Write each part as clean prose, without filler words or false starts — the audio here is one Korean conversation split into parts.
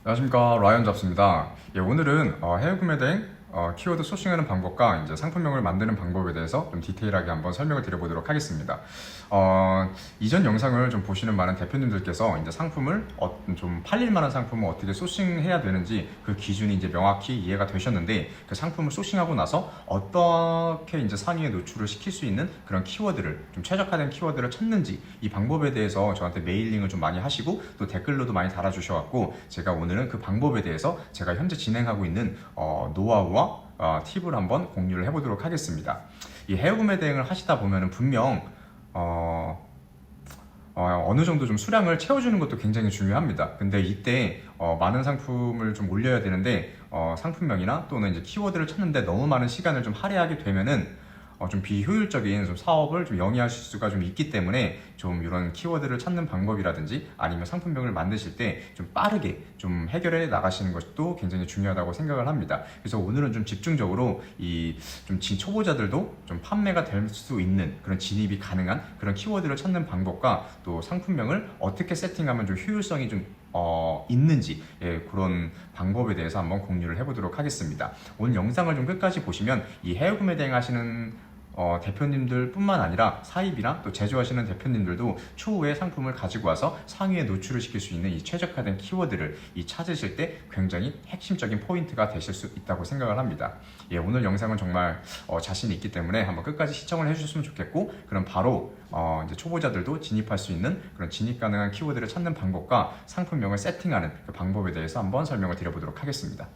안녕하십니까, 라이언 잡스입니다. 오늘은 해외 구매 대행 키워드 소싱하는 방법과 이제 상품명을 만드는 방법에 대해서 좀 디테일하게 한번 설명을 드려보도록 하겠습니다. 이전 영상을 좀 보시는 많은 대표님들께서 이제 상품을 좀 팔릴 만한 상품을 어떻게 소싱해야 되는지 그 기준이 이제 명확히 이해가 되셨는데, 그 상품을 소싱하고 나서 어떻게 이제 상위에 노출을 시킬 수 있는 그런 키워드를, 좀 최적화된 키워드를 찾는지, 이 방법에 대해서 저한테 메일링을 좀 많이 하시고 또 댓글로도 많이 달아주셔갖고, 제가 오늘은 그 방법에 대해서 제가 현재 진행하고 있는 노하우와 팁을 한번 공유를 해보도록 하겠습니다. 이 해외 구매 대행을 하시다 보면은 분명 어느 정도 좀 수량을 채워주는 것도 굉장히 중요합니다. 근데 이때 많은 상품을 좀 올려야 되는데 상품명이나 또는 이제 키워드를 찾는데 너무 많은 시간을 좀 할애하게 되면은 좀 비효율적인 좀 사업을 좀 영위하실 수가 좀 있기 때문에, 좀 이런 키워드를 찾는 방법이라든지 아니면 상품명을 만드실 때 좀 빠르게 좀 해결해 나가시는 것도 굉장히 중요하다고 생각을 합니다. 그래서 오늘은 좀 집중적으로 이 좀 초보자들도 좀 판매가 될 수 있는 그런 진입이 가능한 그런 키워드를 찾는 방법과 또 상품명을 어떻게 세팅하면 좀 효율성이 좀 있는지, 그런 방법에 대해서 한번 공유를 해보도록 하겠습니다. 오늘 영상을 좀 끝까지 보시면 이 해외 구매 대행 하시는 대표님들 뿐만 아니라 사입이나 또 제조하시는 대표님들도 추후에 상품을 가지고 와서 상위에 노출을 시킬 수 있는 이 최적화된 키워드를 찾으실 때 굉장히 핵심적인 포인트가 되실 수 있다고 생각을 합니다. 오늘 영상은 정말 자신이 있기 때문에 한번 끝까지 시청을 해주셨으면 좋겠고, 그럼 바로 이제 초보자들도 진입할 수 있는 그런 진입 가능한 키워드를 찾는 방법과 상품명을 세팅하는 그 방법에 대해서 한번 설명을 드려보도록 하겠습니다.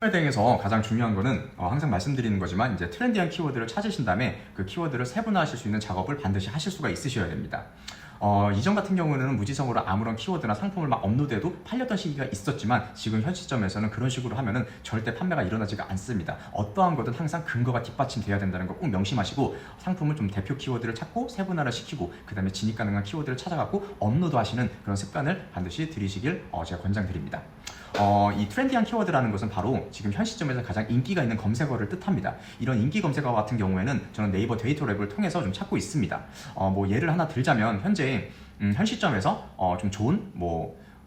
해외 대행에서 가장 중요한 거는 항상 말씀드리는 거지만, 이제 트렌디한 키워드를 찾으신 다음에 그 키워드를 세분화하실 수 있는 작업을 반드시 하실 수가 있으셔야 됩니다. 이전 같은 경우는 무지성으로 아무런 키워드나 상품을 막 업로드해도 팔렸던 시기가 있었지만, 지금 현 시점에서는 그런 식으로 하면은 절대 판매가 일어나지가 않습니다. 어떠한 거든 항상 근거가 뒷받침돼야 된다는 거 꼭 명심하시고, 상품을 좀 대표 키워드를 찾고 세분화를 시키고 그 다음에 진입 가능한 키워드를 찾아갖고 업로드 하시는 그런 습관을 반드시 들이시길 제가 권장드립니다. 이 트렌디한 키워드라는 것은 바로 지금 현 시점에서 가장 인기가 있는 검색어를 뜻합니다. 이런 인기 검색어 같은 경우에는 저는 네이버 데이터 랩을 통해서 좀 찾고 있습니다. 뭐 예를 하나 들자면, 현재 현 시점에서 좀 좋은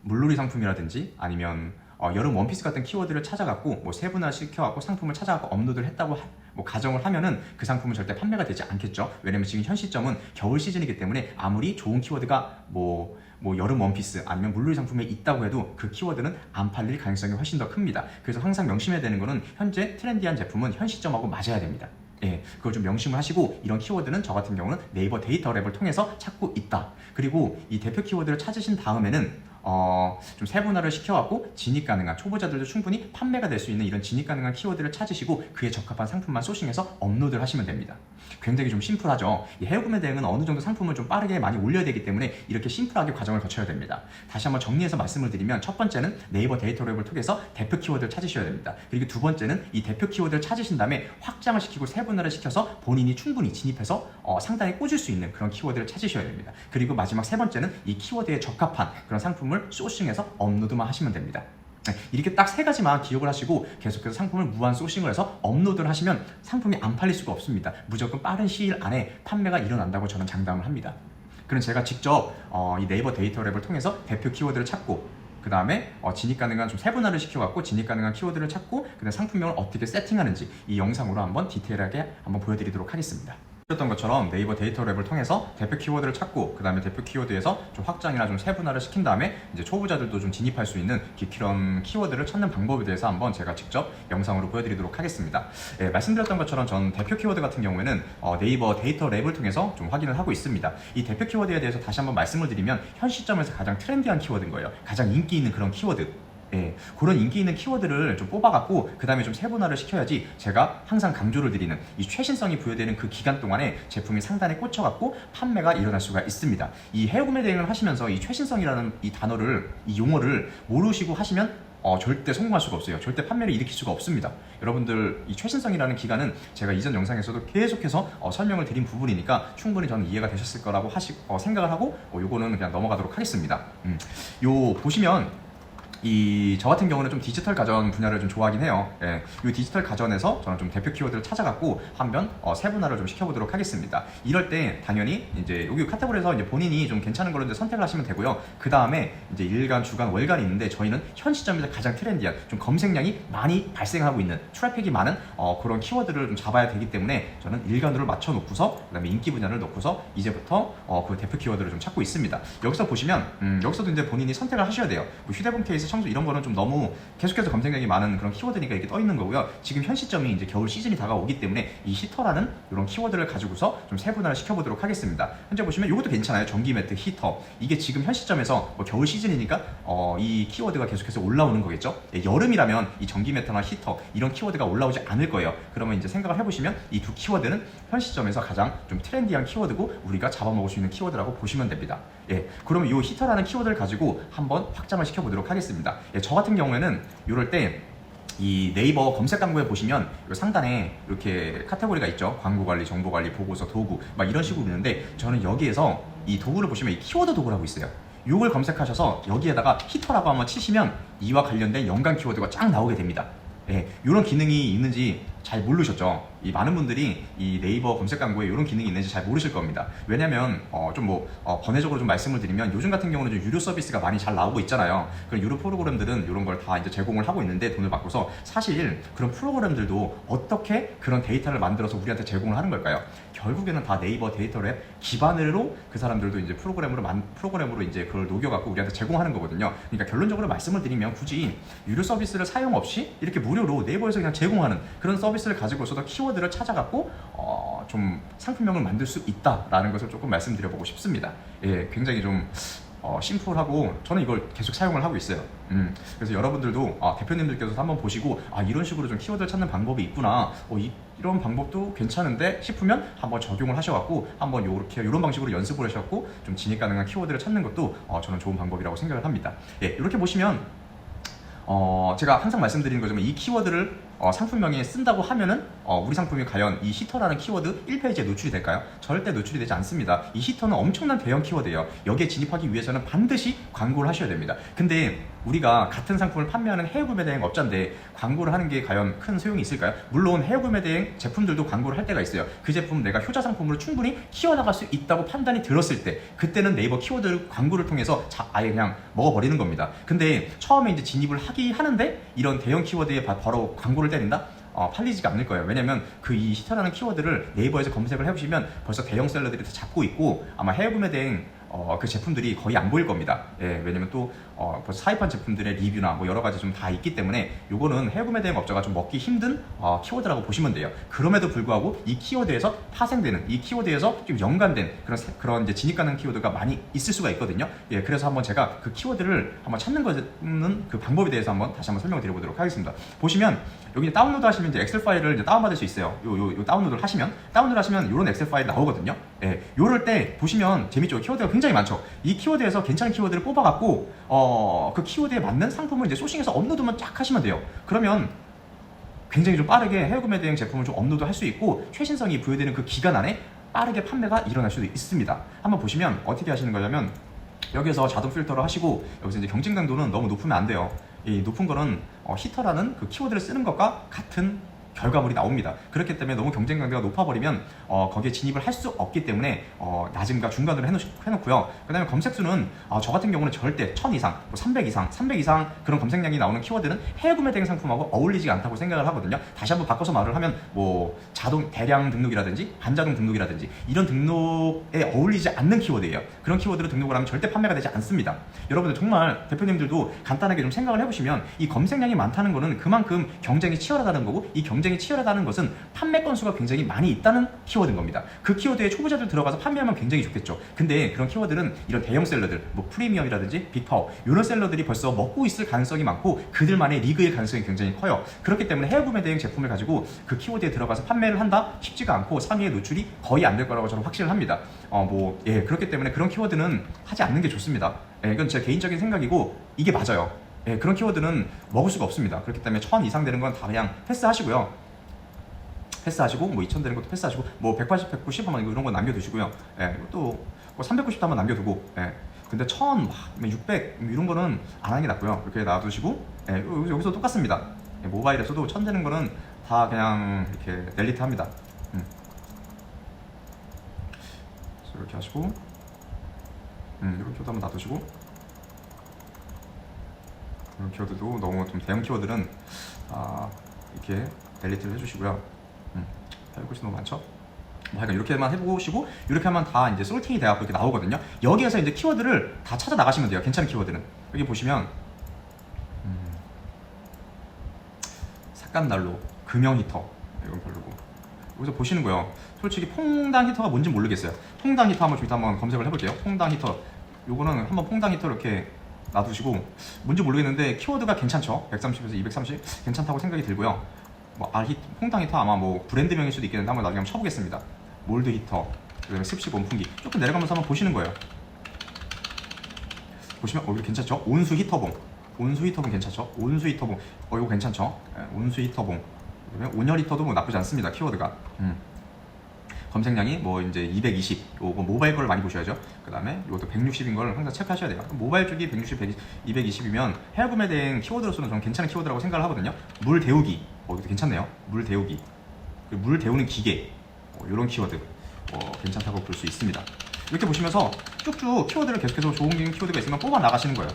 물놀이 상품이라든지 아니면 여름 원피스 같은 키워드를 찾아갖고 세분화 시켜갖고 상품을 찾아갖고 업로드를 했다고 가정을 하면은 그 상품은 절대 판매가 되지 않겠죠. 왜냐면 지금 현 시점은 겨울 시즌이기 때문에 아무리 좋은 키워드가 여름 원피스 아니면 물놀이 상품에 있다고 해도 그 키워드는 안 팔릴 가능성이 훨씬 더 큽니다. 그래서 항상 명심해야 되는 거는 현재 트렌디한 제품은 현 시점하고 맞아야 됩니다. 그걸 좀 명심을 하시고, 이런 키워드는 저 같은 경우는 네이버 데이터 랩을 통해서 찾고 있다. 그리고 이 대표 키워드를 찾으신 다음에는 좀 세분화를 시켜갖고 진입 가능한, 초보자들도 충분히 판매가 될 수 있는 이런 진입 가능한 키워드를 찾으시고 그에 적합한 상품만 소싱해서 업로드를 하시면 됩니다. 굉장히 좀 심플하죠. 이 해외 구매 대행은 어느 정도 상품을 좀 빠르게 많이 올려야 되기 때문에 이렇게 심플하게 과정을 거쳐야 됩니다. 다시 한번 정리해서 말씀을 드리면, 첫 번째는 네이버 데이터 랩을 통해서 대표 키워드를 찾으셔야 됩니다. 그리고 두 번째는 이 대표 키워드를 찾으신 다음에 확장을 시키고 세분화를 시켜서 본인이 충분히 진입해서 상단에 꽂을 수 있는 그런 키워드를 찾으셔야 됩니다. 그리고 마지막 세 번째는 이 키워드에 적합한 그런 상품을 소싱해서 업로드만 하시면 됩니다. 이렇게 딱 세 가지만 기억을 하시고 계속해서 상품을 무한 소싱을 해서 업로드를 하시면 상품이 안 팔릴 수가 없습니다. 무조건 빠른 시일 안에 판매가 일어난다고 저는 장담을 합니다. 그럼 제가 직접 이 네이버 데이터 랩을 통해서 대표 키워드를 찾고, 그 다음에 진입 가능한 좀 세분화를 시켜갖고 진입 가능한 키워드를 찾고 그 다음에 상품명을 어떻게 세팅하는지 이 영상으로 한번 디테일하게 한번 보여드리도록 하겠습니다. 던 것처럼 네이버 데이터 랩을 통해서 대표 키워드를 찾고 그 다음에 대표 키워드에서 좀 확장이나 좀 세분화를 시킨 다음에 이제 초보자들도 좀 진입할 수 있는 그런 키워드를 찾는 방법에 대해서 한번 제가 직접 영상으로 보여드리도록 하겠습니다. 말씀드렸던 것처럼 전 대표 키워드 같은 경우에는 네이버 데이터 랩을 통해서 좀 확인을 하고 있습니다. 이 대표 키워드에 대해서 다시 한번 말씀을 드리면, 현 시점에서 가장 트렌디한 키워드인 거예요. 가장 인기 있는 그런 키워드. 그런 인기 있는 키워드를 좀 뽑아갖고 그 다음에 좀 세분화를 시켜야지, 제가 항상 강조를 드리는 이 최신성이 부여되는 그 기간 동안에 제품이 상단에 꽂혀갖고 판매가 일어날 수가 있습니다. 이 해외 구매 대행을 하시면서 이 최신성이라는 이 단어를, 이 용어를 모르시고 하시면 절대 성공할 수가 없어요. 절대 판매를 일으킬 수가 없습니다. 여러분들, 이 최신성이라는 기간은 제가 이전 영상에서도 계속해서 설명을 드린 부분이니까 충분히 저는 이해가 되셨을 거라고 생각을 하고 요거는 그냥 넘어가도록 하겠습니다. 요 보시면 저 같은 경우는 좀 디지털 가전 분야를 좀 좋아하긴 해요. 예, 이 디지털 가전에서 저는 좀 대표 키워드를 찾아갖고 한번 세분화를 좀 시켜보도록 하겠습니다. 이럴 때 당연히 이제 여기 카테고리에서 이제 본인이 좀 괜찮은 걸로 이제 선택을 하시면 되고요. 그 다음에 이제 일간, 주간, 월간이 있는데 저희는 현 시점에서 가장 트렌디한 좀 검색량이 많이 발생하고 있는 트래픽이 많은 그런 키워드를 좀 잡아야 되기 때문에 저는 일간으로 맞춰놓고서 그다음에 인기 분야를 놓고서 이제부터 그 대표 키워드를 좀 찾고 있습니다. 여기서 보시면 여기서도 이제 본인이 선택을 하셔야 돼요. 뭐 휴대폰 케이스, 청소 이런 거는 좀 너무 계속해서 검색량이 많은 그런 키워드니까 이렇게 떠 있는 거고요. 지금 현 시점이 이제 겨울 시즌이 다가오기 때문에 이 히터라는 이런 키워드를 가지고서 좀 세분화를 시켜보도록 하겠습니다. 현재 보시면 이것도 괜찮아요. 전기 매트, 히터. 이게 지금 현 시점에서 뭐 겨울 시즌이니까 이 키워드가 계속해서 올라오는 거겠죠. 예, 여름이라면 이 전기 매트나 히터 이런 키워드가 올라오지 않을 거예요. 그러면 이제 생각을 해보시면 이 두 키워드는 현 시점에서 가장 좀 트렌디한 키워드고 우리가 잡아먹을 수 있는 키워드라고 보시면 됩니다. 예, 그러면 이 히터라는 키워드를 가지고 한번 확장을 시켜보도록 하겠습니다. 예, 저 같은 경우에는 이럴 때 이 네이버 검색 광고에 보시면 상단에 이렇게 카테고리가 있죠. 광고 관리, 정보 관리, 보고서, 도구 막 이런 식으로 있는데 저는 여기에서 이 도구를 보시면 이 키워드 도구라고 있어요. 이걸 검색하셔서 여기에다가 히터라고 한번 치시면 이와 관련된 연관 키워드가 쫙 나오게 됩니다. 예, 이런 기능이 있는지 잘 모르셨죠? 이 많은 분들이 이 네이버 검색 광고에 이런 기능이 있는지 잘 모르실 겁니다. 왜냐면 번외적으로 좀 말씀을 드리면 요즘 같은 경우는 좀 유료 서비스가 많이 잘 나오고 있잖아요. 그런 유료 프로그램들은 이런 걸 다 이제 제공을 하고 있는데 돈을 받고서 사실 그런 프로그램들도 어떻게 그런 데이터를 만들어서 우리한테 제공을 하는 걸까요? 결국에는 다 네이버 데이터 랩 기반으로 그 사람들도 이제 프로그램으로 이제 그걸 녹여갖고 우리한테 제공하는 거거든요. 그러니까 결론적으로 말씀을 드리면 굳이 유료 서비스를 사용 없이 이렇게 무료로 네이버에서 그냥 제공하는 그런 서비스를 가지고서도 키워드를 찾아갖고 좀 상품명을 만들 수 있다라는 것을 조금 말씀드려보고 싶습니다. 예, 굉장히 좀 심플하고 저는 이걸 계속 사용을 하고 있어요. 그래서 여러분들도 대표님들께서 한번 보시고 이런 식으로 좀 키워드를 찾는 방법이 있구나. 이런 방법도 괜찮은데 싶으면 한번 적용을 하셔갖고 한번 이런 방식으로 연습을 하셔갖고 좀 진입 가능한 키워드를 찾는 것도 저는 좋은 방법이라고 생각을 합니다. 예, 이렇게 보시면 제가 항상 말씀드리는 거지만 이 키워드를 상품명에 쓴다고 하면은 우리 상품이 과연 이 히터라는 키워드 1페이지에 노출이 될까요? 절대 노출이 되지 않습니다. 이 히터는 엄청난 대형 키워드예요. 여기에 진입하기 위해서는 반드시 광고를 하셔야 됩니다. 근데 우리가 같은 상품을 판매하는 해외구매 대행 업자인데 광고를 하는 게 과연 큰 소용이 있을까요? 물론 해외구매 대행 제품들도 광고를 할 때가 있어요. 그 제품 내가 효자 상품으로 충분히 키워나갈 수 있다고 판단이 들었을 때 그때는 네이버 키워드 광고를 통해서 아예 그냥 먹어버리는 겁니다. 근데 처음에 이제 진입을 하는데 이런 대형 키워드에 바로 광고를 때린다? 팔리지가 않을 거예요. 왜냐면 이 히터라는 키워드를 네이버에서 검색을 해보시면 벌써 대형 셀러들이 다 잡고 있고 아마 해외구매 대행 그 제품들이 거의 안 보일 겁니다. 예, 왜냐면 또 벌써 사입한 제품들의 리뷰나 뭐 여러 가지 좀 다 있기 때문에 요거는 해외구매 대행 업자가 좀 먹기 힘든 키워드라고 보시면 돼요. 그럼에도 불구하고 이 키워드에서 파생되는 이 키워드에서 좀 연관된 그런 이제 진입 가능 키워드가 많이 있을 수가 있거든요. 예, 그래서 한번 제가 그 키워드를 한번 찾는 거는 그 방법에 대해서 다시 한번 설명을 드려보도록 하겠습니다. 보시면 여기 다운로드 하시면 이제 엑셀 파일을 이제 다운받을 수 있어요. 요 다운로드를 하시면 이런 엑셀 파일이 나오거든요. 예, 요럴 때 보시면 재밌죠. 키워드가 굉장히 많죠. 이 키워드에서 괜찮은 키워드를 뽑아갖고 그 키워드에 맞는 상품을 이제 소싱해서 업로드만 쫙 하시면 돼요. 그러면 굉장히 좀 빠르게 해외구매 대행 제품을 좀 업로드 할 수 있고 최신성이 부여되는 그 기간 안에 빠르게 판매가 일어날 수도 있습니다. 한번 보시면 어떻게 하시는 거냐면 여기서 자동 필터를 하시고 여기서 이제 경쟁 강도는 너무 높으면 안 돼요. 이 높은 거는 히터라는 그 키워드를 쓰는 것과 같은 결과물이 나옵니다. 그렇기 때문에 너무 경쟁 강도가 높아버리면 거기에 진입을 할 수 없기 때문에 낮음과 중간으로 해놓고요. 그 다음에 검색수는 저 같은 경우는 절대 1000 이상, 300 이상 그런 검색량이 나오는 키워드는 해외구매 대행 상품하고 어울리지 않다고 생각을 하거든요. 다시 한번 바꿔서 말을 하면 뭐 자동 대량 등록이라든지 반자동 등록이라든지 이런 등록에 어울리지 않는 키워드예요. 그런 키워드로 등록을 하면 절대 판매가 되지 않습니다. 여러분들 정말 대표님들도 간단하게 좀 생각을 해보시면 이 검색량이 많다는 거는 그만큼 경쟁이 치열하다는 거고 이 경쟁이 치열하다는 것은 판매 건수가 굉장히 많이 있다는 키워드인 겁니다. 그 키워드에 초보자들 들어가서 판매하면 굉장히 좋겠죠. 근데 그런 키워드는 이런 대형 셀러들, 뭐 프리미엄이라든지 빅파워 이런 셀러들이 벌써 먹고 있을 가능성이 많고 그들만의 리그일 가능성이 굉장히 커요. 그렇기 때문에 해외구매 대행 제품을 가지고 그 키워드에 들어가서 판매를 한다? 쉽지가 않고 상위의 노출이 거의 안 될 거라고 저는 확신을 합니다. 그렇기 때문에 그런 키워드는 하지 않는 게 좋습니다. 이건 제 개인적인 생각이고 이게 맞아요. 그런 키워드는 먹을 수가 없습니다. 그렇기 때문에 1000 이상 되는 건 다 그냥 패스하시고요. 뭐 2000 되는 것도 패스하시고 뭐 180, 190 한번 이런 거 남겨두시고요. 또 390도 한번 남겨두고 근데 1000, 600 이런 거는 안 하는 게 낫고요. 이렇게 놔두시고, 예, 여기서 똑같습니다. 예, 모바일에서도 1000 되는 거는 다 그냥 이렇게 델리트 합니다. 이렇게 하시고, 이렇게도 한번 놔두시고, 이런 키워드도 너무 좀 대형 키워드는 이렇게 델리트를 해주시고요. 해볼 것이 너무 많죠? 뭐 하여간 이렇게만 해보시고, 이렇게 하면 다 이제 솔팅이 돼갖고 이렇게 나오거든요. 여기에서 이제 키워드를 다 찾아 나가시면 돼요. 괜찮은 키워드는. 여기 보시면 삭감난로, 금형 히터, 이건 별로고. 여기서 보시는 거예요. 솔직히 퐁당 히터가 뭔지 모르겠어요. 퐁당 히터 한번 검색을 해볼게요. 퐁당 히터. 요거는 한번 퐁당 히터 이렇게 놔두시고, 뭔지 모르겠는데 키워드가 괜찮죠? 130에서 230 괜찮다고 생각이 들고요. 뭐 퐁당 히터 아마 뭐 브랜드명일 수도 있겠는데 한번 나중에 한번 쳐보겠습니다. 몰드 히터, 그다음에 습식 원풍기 조금 내려가면서 한번 보시는 거예요. 보시면 이거 괜찮죠? 온수 히터봉, 온수 히터봉 괜찮죠? 온수 히터봉, 이거 괜찮죠? 온수 히터봉. 그다음에 온열 히터도 뭐 나쁘지 않습니다. 키워드가. 검색량이 뭐 이제 220, 요거 모바일 걸 많이 보셔야죠. 그 다음에 이것도 160인 걸 항상 체크하셔야 돼요. 모바일 쪽이 160, 220이면 해외구매 대행 키워드로서는 저는 괜찮은 키워드라고 생각을 하거든요. 물 데우기, 이것도 괜찮네요. 물 데우기, 그리고 물 데우는 기계, 이런 키워드 괜찮다고 볼 수 있습니다. 이렇게 보시면서 쭉쭉 키워드를 계속해서 좋은 키워드가 있으면 뽑아 나가시는 거예요.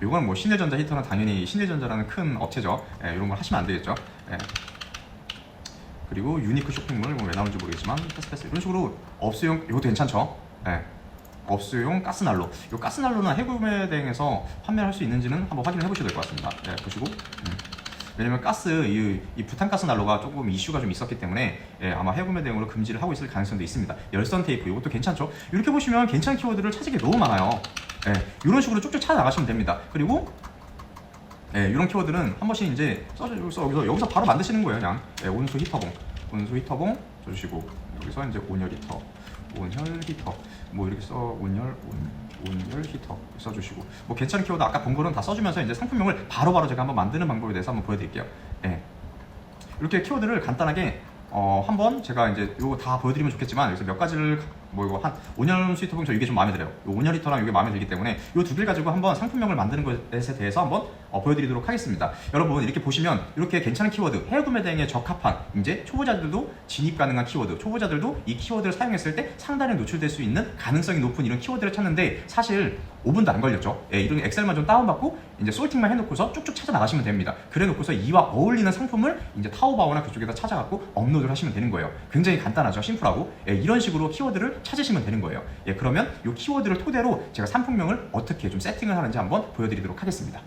이건 뭐 신일전자 히터는 당연히 신일전자라는 큰 업체죠. 이런 걸 하시면 안 되겠죠. 그리고 유니크 쇼핑몰 왜 나오는지 모르겠지만 패스 이런 식으로 업소용 이것도 괜찮죠. 업소용 가스난로, 이 가스난로는 해구매 대행에서 판매할 수 있는지는 한번 확인해 보셔야 될 것 같습니다. 보시고 왜냐면 가스 이 부탄가스 난로가 조금 이슈가 좀 있었기 때문에 아마 해구매 대행으로 금지를 하고 있을 가능성도 있습니다. 열선 테이프 이것도 괜찮죠. 이렇게 보시면 괜찮은 키워드를 찾을 게 너무 많아요. 이런 식으로 쭉쭉 찾아 나가시면 됩니다. 그리고 이런 키워드는 한 번씩 이제 여기서 바로 만드시는 거예요. 그냥 온수 히터봉, 온수 히터봉 써주시고, 여기서 이제 온열 히터, 온열 히터, 뭐 이렇게 온열 히터 써주시고, 뭐 괜찮은 키워드 아까 본 거는 다 써주면서 이제 상품명을 바로바로 제가 한번 만드는 방법에 대해서 한번 보여드릴게요. 이렇게 키워드를 간단하게 한번 제가 이제 이거 다 보여드리면 좋겠지만, 여기서 몇 가지를 뭐 이거 한 온열 히터봉 이게 좀 마음에 들어요. 이 온열 히터랑 이게 마음에 들기 때문에 이 두 개를 가지고 한번 상품명을 만드는 것에 대해서 한번 보여드리도록 하겠습니다. 여러분 이렇게 보시면 이렇게 괜찮은 키워드, 해외구매 대행에 적합한 이제 초보자들도 진입 가능한 키워드, 초보자들도 이 키워드를 사용했을 때 상단에 노출될 수 있는 가능성이 높은 이런 키워드를 찾는데 사실 5분도 안 걸렸죠. 이런 엑셀만 좀 다운받고 이제 솔팅만 해놓고서 쭉쭉 찾아 나가시면 됩니다. 그래 놓고서 이와 어울리는 상품을 이제 타오바오나 그쪽에다 찾아갖고 업로드를 하시면 되는 거예요. 굉장히 간단하죠. 심플하고. 이런 식으로 키워드를 찾으시면 되는 거예요. 그러면 이 키워드를 토대로 제가 상품명을 어떻게 좀 세팅을 하는지 한번 보여드리도록 하겠습니다.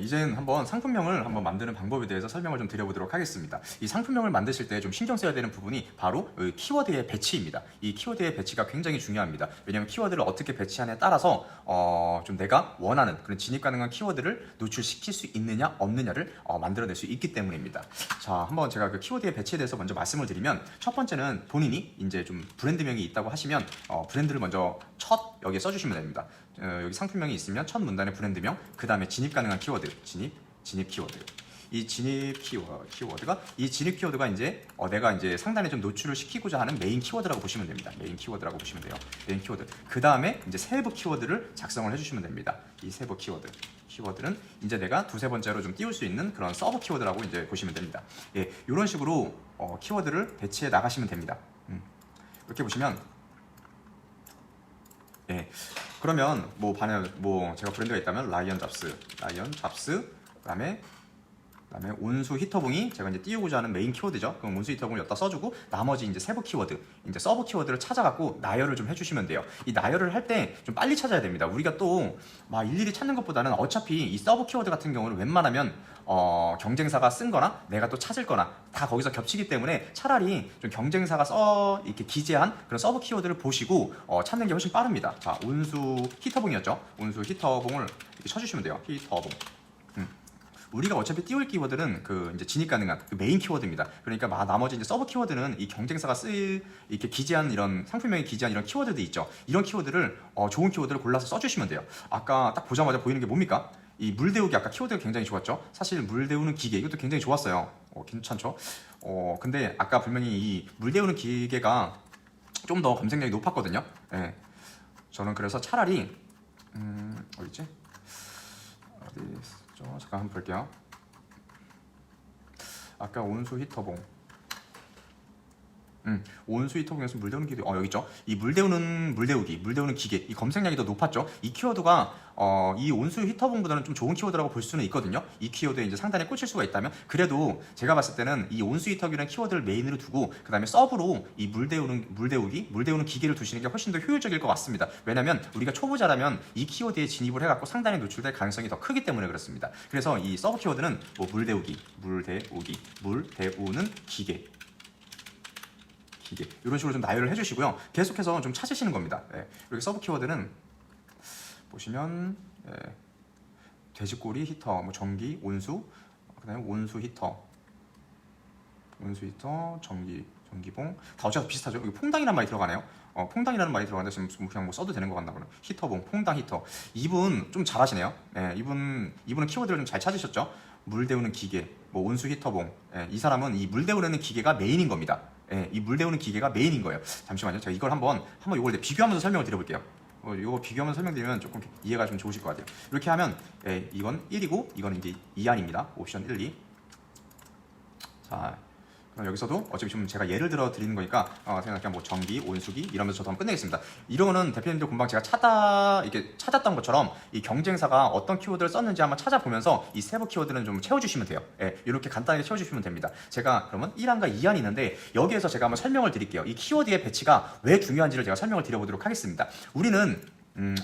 이제는 한번 상품명을 한번 만드는 방법에 대해서 설명을 좀 드려보도록 하겠습니다. 이 상품명을 만드실 때 좀 신경 써야 되는 부분이 바로 키워드의 배치입니다. 이 키워드의 배치가 굉장히 중요합니다. 왜냐하면 키워드를 어떻게 배치하냐에 따라서 좀 내가 원하는 그런 진입 가능한 키워드를 노출시킬 수 있느냐 없느냐를 만들어낼 수 있기 때문입니다. 자, 한번 제가 그 키워드의 배치에 대해서 먼저 말씀을 드리면, 첫 번째는 본인이 이제 좀 브랜드명이 있다고 하시면 브랜드를 먼저 첫 여기에 써주시면 됩니다. 여기 상품명이 있으면 첫 문단의 브랜드명, 그 다음에 진입 가능한 키워드, 진입 키워드. 이 진입 키워드가 이제 내가 이제 상단에 좀 노출을 시키고자 하는 메인 키워드라고 보시면 됩니다. 메인 키워드라고 보시면 돼요. 메인 키워드. 그 다음에 이제 세부 키워드를 작성을 해주시면 됩니다. 이 세부 키워드는 이제 내가 두세 번째로 좀 띄울 수 있는 그런 서브 키워드라고 이제 보시면 됩니다. 이런 식으로 키워드를 배치해 나가시면 됩니다. 이렇게 보시면 그러면 뭐 제가 브랜드가 있다면 라이언 잡스, 그다음에 온수 히터봉이 제가 이제 띄우고자 하는 메인 키워드죠. 그럼 온수 히터봉을 여기다 써주고, 나머지 이제 세부 키워드, 이제 서브 키워드를 찾아갖고 나열을 좀 해주시면 돼요. 이 나열을 할 때 좀 빨리 찾아야 됩니다. 우리가 또 막 일일이 찾는 것보다는 어차피 이 서브 키워드 같은 경우는 웬만하면 경쟁사가 쓴 거나 내가 또 찾을 거나 다 거기서 겹치기 때문에 차라리 좀 경쟁사가 이렇게 기재한 그런 서브 키워드를 보시고 찾는 게 훨씬 빠릅니다. 자, 온수 히터봉이었죠. 온수 히터봉을 이렇게 쳐주시면 돼요. 히터봉. 우리가 어차피 띄울 키워드는 이제 진입 가능한 메인 키워드입니다. 그러니까 나머지 이제 서브 키워드는 이 경쟁사가 이렇게 기재한 이런 상품명이 기재한 이런 키워드도 있죠. 이런 키워드를 좋은 키워드를 골라서 써주시면 돼요. 아까 딱 보자마자 보이는 게 뭡니까? 이 물 데우기, 아까 키워드가 굉장히 좋았죠. 사실 물 데우는 기계, 이것도 굉장히 좋았어요. 괜찮죠? 근데 아까 분명히 이 물 데우는 기계가 좀 더 검색량이 높았거든요. 저는 그래서 차라리 어디지? 어디 있죠? 잠깐 한번 볼게요. 아까 온수 히터봉. 온수 히터봉에서 물 데우는 기계, 여기 있죠. 이 물 데우는 기계, 이 검색량이 더 높았죠. 이 키워드가 이 온수 히터봉보다는 좀 좋은 키워드라고 볼 수는 있거든요. 이 키워드에 이제 상단에 꽂힐 수가 있다면, 그래도 제가 봤을 때는 이 온수 히터기라는 키워드를 메인으로 두고 그 다음에 서브로 이 물 데우는 기계를 두시는 게 훨씬 더 효율적일 것 같습니다. 왜냐면 우리가 초보자라면 이 키워드에 진입을 해갖고 상단에 노출될 가능성이 더 크기 때문에 그렇습니다. 그래서 이 서브 키워드는 뭐 물 데우는 기계 이런 식으로 좀 나열을 해주시고요. 계속해서 좀 찾으시는 겁니다. 이렇게 서브 키워드는 보시면 돼지꼬리 히터, 뭐 전기, 온수, 그다음에 온수 히터, 전기봉 다 어차피 비슷하죠. 여기 퐁당이라는 말이 들어가네요. 퐁당이라는 말이 들어가는데 지금 그냥 뭐 써도 되는 것 같나 보네. 히터봉, 퐁당 히터. 이분 좀 잘하시네요. 이분은 키워드를 좀 잘 찾으셨죠. 물 데우는 기계, 뭐 온수 히터봉. 이 사람은 이 물 데우는 기계가 메인인 겁니다. 이 물 데우는 기계가 메인인 거예요. 잠시만요. 제가 이걸 한번 이걸 비교하면서 설명을 드려볼게요. 이거 비교하면서 설명드리면 조금 이해가 좀 좋으실 것 같아요. 이렇게 하면 이건 1이고 이건 이제 2안입니다. 옵션 1, 2. 자, 그럼 여기서도 어차피 좀 제가 예를 들어 드리는 거니까 그냥 뭐 전기, 온수기 이러면서 저도 한번 끝내겠습니다. 이거는 대표님들 금방 제가 찾았던 것처럼 이 경쟁사가 어떤 키워드를 썼는지 한번 찾아보면서 이 세부 키워드는 좀 채워주시면 돼요. 이렇게 간단하게 채워주시면 됩니다. 제가 그러면 1안과 2안이 있는데 여기에서 제가 한번 설명을 드릴게요. 이 키워드의 배치가 왜 중요한지를 제가 설명을 드려보도록 하겠습니다. 우리는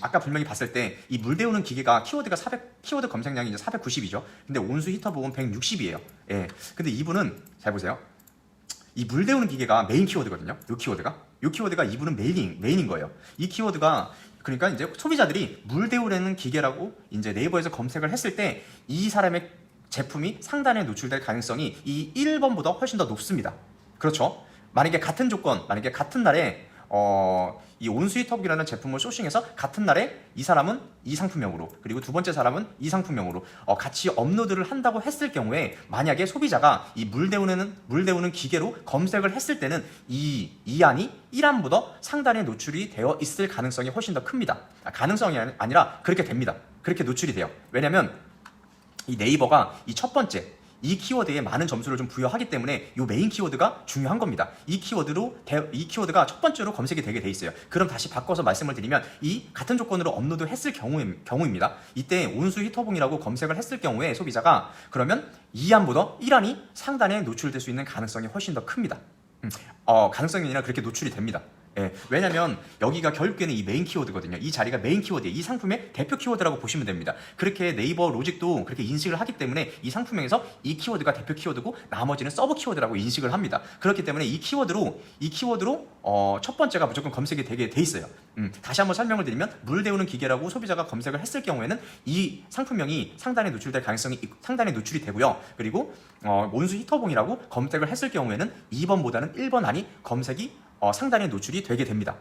아까 분명히 봤을 때 이 물 데우는 기계가 키워드 검색량이 이제 490이죠. 근데 온수 히터 보면 160이에요. 근데 이분은 잘 보세요. 이 물 데우는 기계가 메인 키워드거든요. 이 키워드가 이분은 메인인 거예요. 이 키워드가 그러니까 이제 소비자들이 물 데우려는 기계라고 이제 네이버에서 검색을 했을 때 이 사람의 제품이 상단에 노출될 가능성이 이 1번보다 훨씬 더 높습니다. 그렇죠? 만약에 같은 날에 이 온수 히터기라는 제품을 소싱해서 같은 날에 이 사람은 이 상품명으로 그리고 두 번째 사람은 이 상품명으로 같이 업로드를 한다고 했을 경우에 만약에 소비자가 이 물 데우는 기계로 검색을 했을 때는 이 안이 1안보다 상단에 노출이 되어 있을 가능성이 훨씬 더 큽니다. 가능성이 아니라 그렇게 됩니다. 그렇게 노출이 돼요. 왜냐면 이 네이버가 이 첫 번째 이 키워드에 많은 점수를 좀 부여하기 때문에 이 메인 키워드가 중요한 겁니다. 이 키워드가 첫 번째로 검색이 되게 돼 있어요. 그럼 다시 바꿔서 말씀을 드리면 이 같은 조건으로 업로드 했을 경우입니다. 이때 온수 히터봉이라고 검색을 했을 경우에 소비자가 그러면 2안보다 1안이 상단에 노출될 수 있는 가능성이 훨씬 더 큽니다. 가능성이 아니라 그렇게 노출이 됩니다. 왜냐면 여기가 결국에는 이 메인 키워드거든요. 이 자리가 메인 키워드예요. 이 상품의 대표 키워드라고 보시면 됩니다. 그렇게 네이버 로직도 그렇게 인식을 하기 때문에 이 상품명에서 이 키워드가 대표 키워드고 나머지는 서브 키워드라고 인식을 합니다. 그렇기 때문에 이 키워드로 첫 번째가 무조건 검색이 되게 돼 있어요. 다시 한번 설명을 드리면 물 데우는 기계라고 소비자가 검색을 했을 경우에는 이 상품명이 상단에 노출될 가능성이 상단에 노출이 되고요. 그리고 온수 히터봉이라고 검색을 했을 경우에는 2번보다는 1번 안이 검색이 상단에 노출이 되게 됩니다.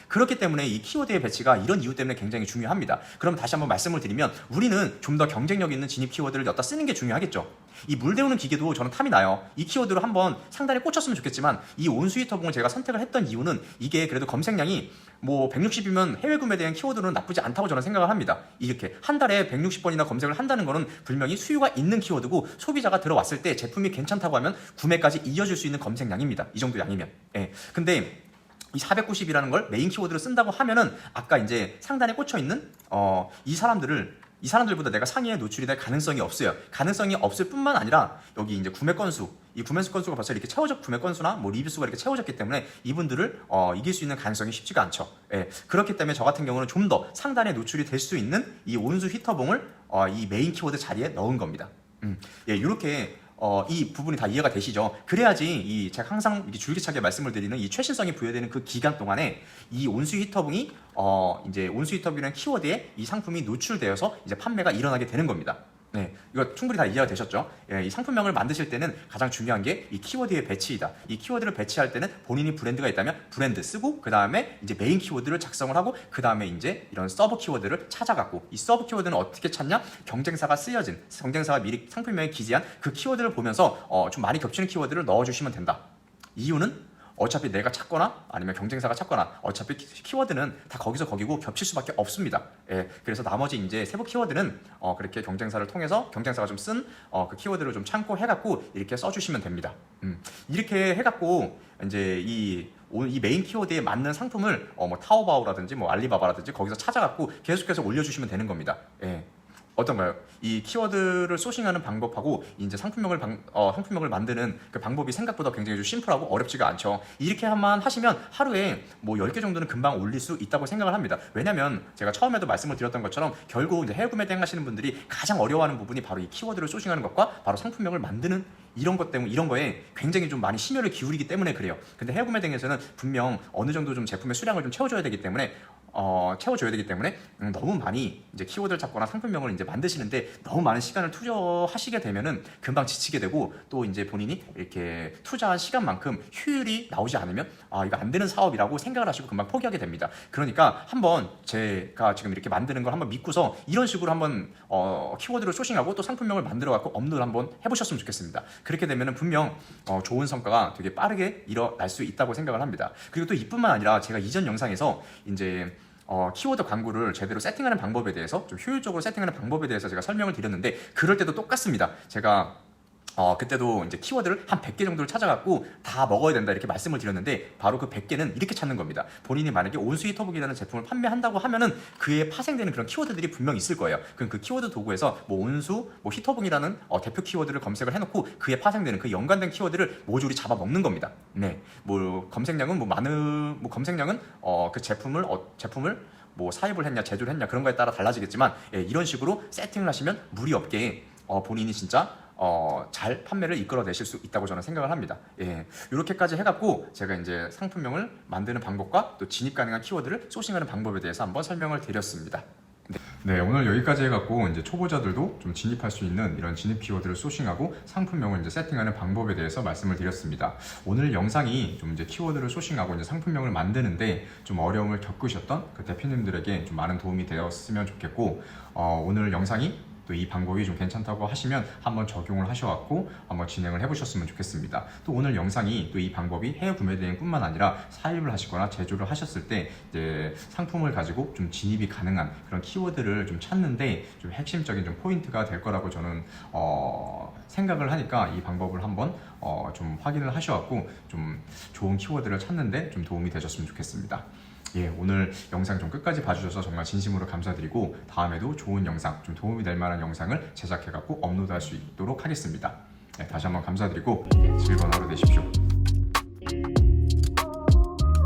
그렇기 때문에 이 키워드의 배치가 이런 이유 때문에 굉장히 중요합니다. 그럼 다시 한번 말씀을 드리면 우리는 좀 더 경쟁력 있는 진입 키워드를 여기다 쓰는 게 중요하겠죠. 이 물 데우는 기계도 저는 탐이 나요. 이 키워드로 한번 상단에 꽂혔으면 좋겠지만 이 온수 히터봉을 제가 선택을 했던 이유는 이게 그래도 검색량이 뭐 160이면 해외 구매에 대한 키워드는 나쁘지 않다고 저는 생각을 합니다. 이렇게 한 달에 160번이나 검색을 한다는 거는 분명히 수요가 있는 키워드고 소비자가 들어왔을 때 제품이 괜찮다고 하면 구매까지 이어질 수 있는 검색량입니다. 이 정도 양이면. 근데 이 490이라는 걸 메인 키워드로 쓴다고 하면은 아까 이제 상단에 꽂혀 있는 이 사람들보다 내가 상위에 노출이 될 가능성이 없어요. 가능성이 없을 뿐만 아니라 여기 이제 구매 건수가 벌써 이렇게 구매 건수나 뭐 리뷰 수가 이렇게 채워졌기 때문에 이분들을 이길 수 있는 가능성이 쉽지가 않죠. 그렇기 때문에 저 같은 경우는 좀 더 상단에 노출이 될 수 있는 이 온수 히터봉을 이 메인 키워드 자리에 넣은 겁니다. 이렇게 이 부분이 다 이해가 되시죠? 그래야지 제가 항상 이렇게 줄기차게 말씀을 드리는 이 최신성이 부여되는 그 기간 동안에 이 온수 히터봉이 이제 온수 히터봉이라는 키워드에 이 상품이 노출되어서 이제 판매가 일어나게 되는 겁니다. 이거 충분히 다 이해가 되셨죠? 이 상품명을 만드실 때는 가장 중요한 게 이 키워드의 배치이다. 이 키워드를 배치할 때는 본인이 브랜드가 있다면 브랜드 쓰고 그 다음에 이제 메인 키워드를 작성을 하고 그 다음에 이제 이런 서브 키워드를 찾아갖고 이 서브 키워드는 어떻게 찾냐? 경쟁사가 미리 상품명에 기재한 그 키워드를 보면서 좀 많이 겹치는 키워드를 넣어주시면 된다. 이유는 어차피 내가 찾거나 아니면 경쟁사가 찾거나 어차피 키워드는 다 거기서 거기고 겹칠 수밖에 없습니다. 예, 그래서 나머지 이제 세부 키워드는 그렇게 경쟁사를 통해서 경쟁사가 좀 쓴 그 키워드를 좀 참고해갖고 이렇게 써주시면 됩니다. 이렇게 해갖고 이제 이 메인 키워드에 맞는 상품을 뭐 타오바오라든지 뭐 알리바바라든지 거기서 찾아갖고 계속해서 올려주시면 되는 겁니다. 예. 어떤가요? 이 키워드를 소싱하는 방법하고 이제 상품명을 만드는 그 방법이 생각보다 굉장히 좀 심플하고 어렵지가 않죠. 이렇게만 하시면 하루에 뭐 10개 정도는 금방 올릴 수 있다고 생각을 합니다. 왜냐면 제가 처음에도 말씀을 드렸던 것처럼 결국 이제 해외 구매 대행 하시는 분들이 가장 어려워하는 부분이 바로 이 키워드를 소싱하는 것과 바로 상품명을 만드는 이런 것 때문에 이런 거에 굉장히 좀 많이 심혈을 기울이기 때문에 그래요. 근데 해외 구매 대행에서는 분명 어느 정도 좀 제품의 수량을 좀 채워줘야 되기 때문에 너무 많이 이제 키워드를 찾거나 상품명을 이제 만드시는데 너무 많은 시간을 투자하시게 되면은 금방 지치게 되고 또 이제 본인이 이렇게 투자한 시간만큼 효율이 나오지 않으면 이거 안 되는 사업이라고 생각을 하시고 금방 포기하게 됩니다. 그러니까 한번 제가 지금 이렇게 만드는 걸 한번 믿고서 이런 식으로 한번 키워드를 소싱하고 또 상품명을 만들어 갖고 업로드 한번 해보셨으면 좋겠습니다. 그렇게 되면은 분명 좋은 성과가 되게 빠르게 일어날 수 있다고 생각을 합니다. 그리고 또 이뿐만 아니라 제가 이전 영상에서 이제 키워드 광고를 제대로 세팅하는 방법에 대해서 좀 효율적으로 세팅하는 방법에 대해서 제가 설명을 드렸는데 그럴 때도 똑같습니다. 제가 그때도 이제 키워드를 한 100개 정도를 찾아갖고 다 먹어야 된다 이렇게 말씀을 드렸는데 바로 그 100개는 이렇게 찾는 겁니다. 본인이 만약에 온수 히터북이라는 제품을 판매한다고 하면은 그에 파생되는 그런 키워드들이 분명 있을 거예요. 그럼 그 키워드 도구에서 뭐 온수, 뭐 히터북이라는 대표 키워드를 검색을 해놓고 그에 파생되는 그 연관된 키워드를 모조리 잡아먹는 겁니다. 네, 뭐 검색량은 검색량은 그 제품을 뭐 사입을 했냐 제조를 했냐 그런 거에 따라 달라지겠지만 이런 식으로 세팅을 하시면 무리 없게 본인이 진짜 잘 판매를 이끌어내실 수 있다고 저는 생각을 합니다. 이렇게까지 해갖고 제가 이제 상품명을 만드는 방법과 또 진입 가능한 키워드를 소싱하는 방법에 대해서 한번 설명을 드렸습니다. 네, 오늘 여기까지 해갖고 이제 초보자들도 좀 진입할 수 있는 이런 진입 키워드를 소싱하고 상품명을 이제 세팅하는 방법에 대해서 말씀을 드렸습니다. 오늘 영상이 좀 이제 키워드를 소싱하고 이제 상품명을 만드는데 좀 어려움을 겪으셨던 그 대표님들에게 좀 많은 도움이 되었으면 좋겠고, 오늘 영상이 또 이 방법이 좀 괜찮다고 하시면 한번 적용을 하셔갖고 한번 진행을 해보셨으면 좋겠습니다. 또 오늘 영상이 또 이 방법이 해외 구매 대행뿐만 아니라 사입을 하시거나 제조를 하셨을 때 이제 상품을 가지고 좀 진입이 가능한 그런 키워드를 좀 찾는데 좀 핵심적인 좀 포인트가 될 거라고 저는 생각을 하니까 이 방법을 한번 좀 확인을 하셔갖고 좀 좋은 키워드를 찾는데 좀 도움이 되셨으면 좋겠습니다. 오늘 영상 좀 끝까지 봐주셔서 정말 진심으로 감사드리고 다음에도 좋은 영상, 좀 도움이 될 만한 영상을 제작해갖고 업로드할 수 있도록 하겠습니다. 다시 한번 감사드리고 즐거운 하루 되십시오.